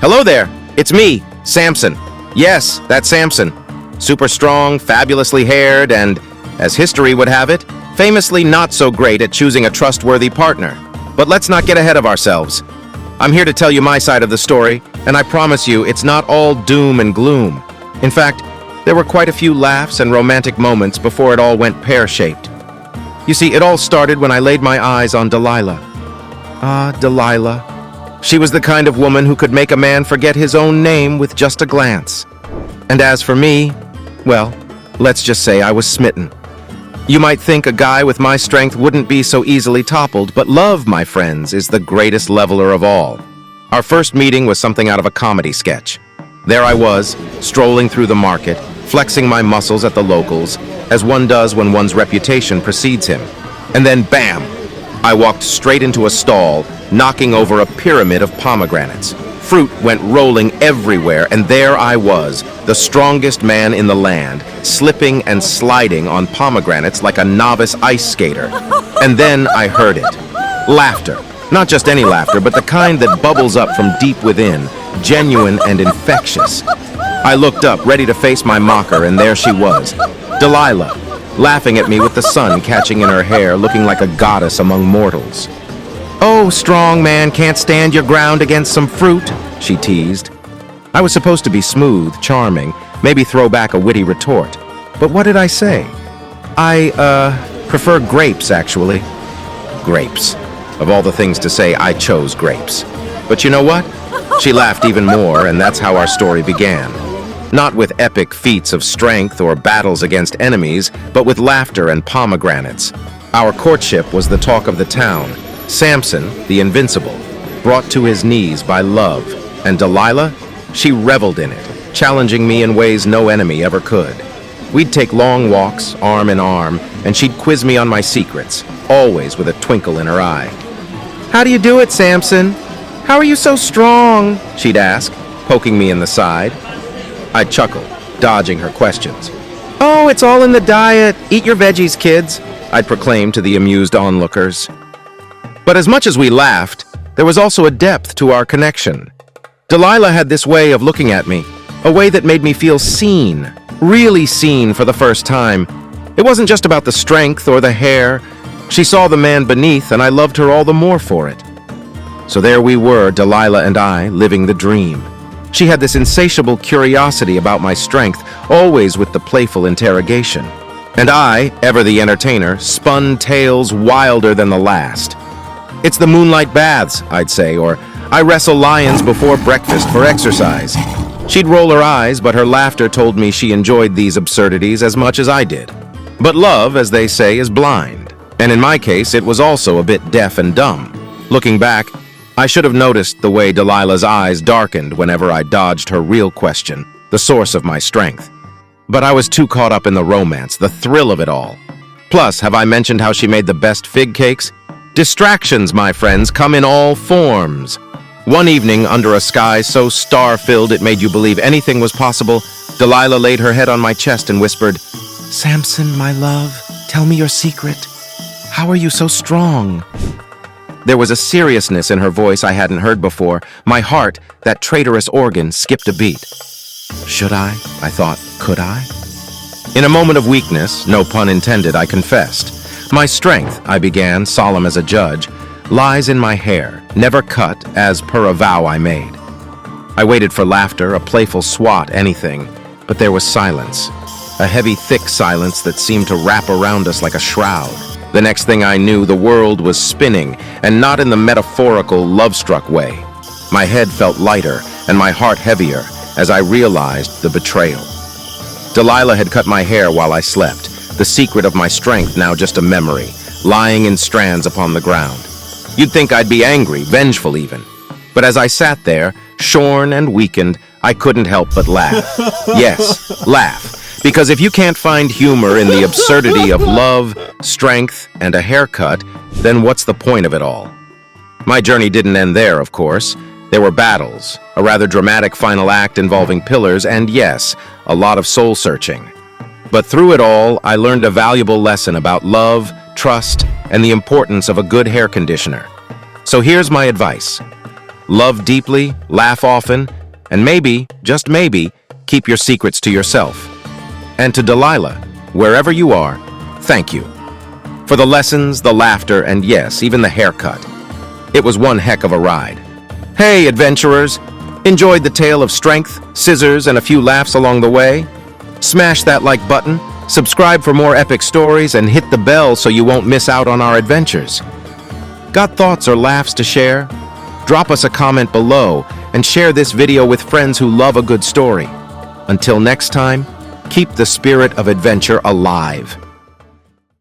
Hello there, it's me, Samson. Yes, that's Samson. Super strong, fabulously haired, and, as history would have it, famously not so great at choosing a trustworthy partner. But let's not get ahead of ourselves. I'm here to tell you my side of the story, and I promise you it's not all doom and gloom. In fact, there were quite a few laughs and romantic moments before it all went pear-shaped. You see, it all started when I laid my eyes on Delilah. Ah, Delilah. She was the kind of woman who could make a man forget his own name with just a glance. And as for me, well, let's just say I was smitten. You might think a guy with my strength wouldn't be so easily toppled, but love, my friends, is the greatest leveler of all. Our first meeting was something out of a comedy sketch. There I was, strolling through the market, flexing my muscles at the locals, as one does when one's reputation precedes him. And then, bam! I walked straight into a stall, knocking over a pyramid of pomegranates. Fruit went rolling everywhere, and there I was, the strongest man in the land, slipping and sliding on pomegranates like a novice ice skater. And then I heard it. Laughter. Not just any laughter, but the kind that bubbles up from deep within, genuine and infectious. I looked up, ready to face my mocker, and there she was, Delilah, laughing at me with the sun catching in her hair, looking like a goddess among mortals. "Oh, strong man can't stand your ground against some fruit," she teased. I was supposed to be smooth, charming, maybe throw back a witty retort. But what did I say? I prefer grapes, actually. Grapes. Of all the things to say, I chose grapes. But you know what? She laughed even more, and that's how our story began. Not with epic feats of strength or battles against enemies, but with laughter and pomegranates. Our courtship was the talk of the town. Samson, the invincible, brought to his knees by love, and Delilah, she reveled in it, challenging me in ways no enemy ever could. We'd take long walks, arm in arm, and she'd quiz me on my secrets, always with a twinkle in her eye. "How do you do it, Samson? How are you so strong?" she'd ask, poking me in the side. I'd chuckle, dodging her questions. "Oh, it's all in the diet. Eat your veggies, kids," I'd proclaim to the amused onlookers. But as much as we laughed, there was also a depth to our connection. Delilah had this way of looking at me, a way that made me feel seen, really seen for the first time. It wasn't just about the strength or the hair. She saw the man beneath, and I loved her all the more for it. So there we were, Delilah and I, living the dream. She had this insatiable curiosity about my strength, always with the playful interrogation. And I, ever the entertainer, spun tales wilder than the last. "It's the moonlight baths," I'd say, or "I wrestle lions before breakfast for exercise." She'd roll her eyes, but her laughter told me she enjoyed these absurdities as much as I did. But love, as they say, is blind. And in my case, it was also a bit deaf and dumb. Looking back, I should have noticed the way Delilah's eyes darkened whenever I dodged her real question, the source of my strength. But I was too caught up in the romance, the thrill of it all. Plus, have I mentioned how she made the best fig cakes? Distractions, my friends, come in all forms. One evening, under a sky so star-filled it made you believe anything was possible, Delilah laid her head on my chest and whispered, "Samson, my love, tell me your secret. How are you so strong?" There was a seriousness in her voice I hadn't heard before. My heart, that traitorous organ, skipped a beat. Should I? I thought, could I? In a moment of weakness, no pun intended, I confessed. "My strength," I began, solemn as a judge, "lies in my hair, never cut, as per a vow I made." I waited for laughter, a playful swat, anything, but there was silence. A heavy, thick silence that seemed to wrap around us like a shroud. The next thing I knew, the world was spinning, and not in the metaphorical, love-struck way. My head felt lighter, and my heart heavier, as I realized the betrayal. Delilah had cut my hair while I slept, the secret of my strength now just a memory, lying in strands upon the ground. You'd think I'd be angry, vengeful even. But as I sat there, shorn and weakened, I couldn't help but laugh. Yes, laugh. Because if you can't find humor in the absurdity of love, strength, and a haircut, then what's the point of it all? My journey didn't end there, of course. There were battles, a rather dramatic final act involving pillars, and yes, a lot of soul-searching. But through it all, I learned a valuable lesson about love, trust, and the importance of a good hair conditioner. So here's my advice. love deeply, laugh often, and maybe, just maybe, keep your secrets to yourself. And to Delilah, wherever you are, thank you. For the lessons, the laughter, and yes, even the haircut. It was one heck of a ride. Hey, adventurers! Enjoyed the tale of strength, scissors, and a few laughs along the way? Smash that like button, subscribe for more epic stories, and hit the bell so you won't miss out on our adventures. Got thoughts or laughs to share? Drop us a comment below and share this video with friends who love a good story. Until next time, keep the spirit of adventure alive.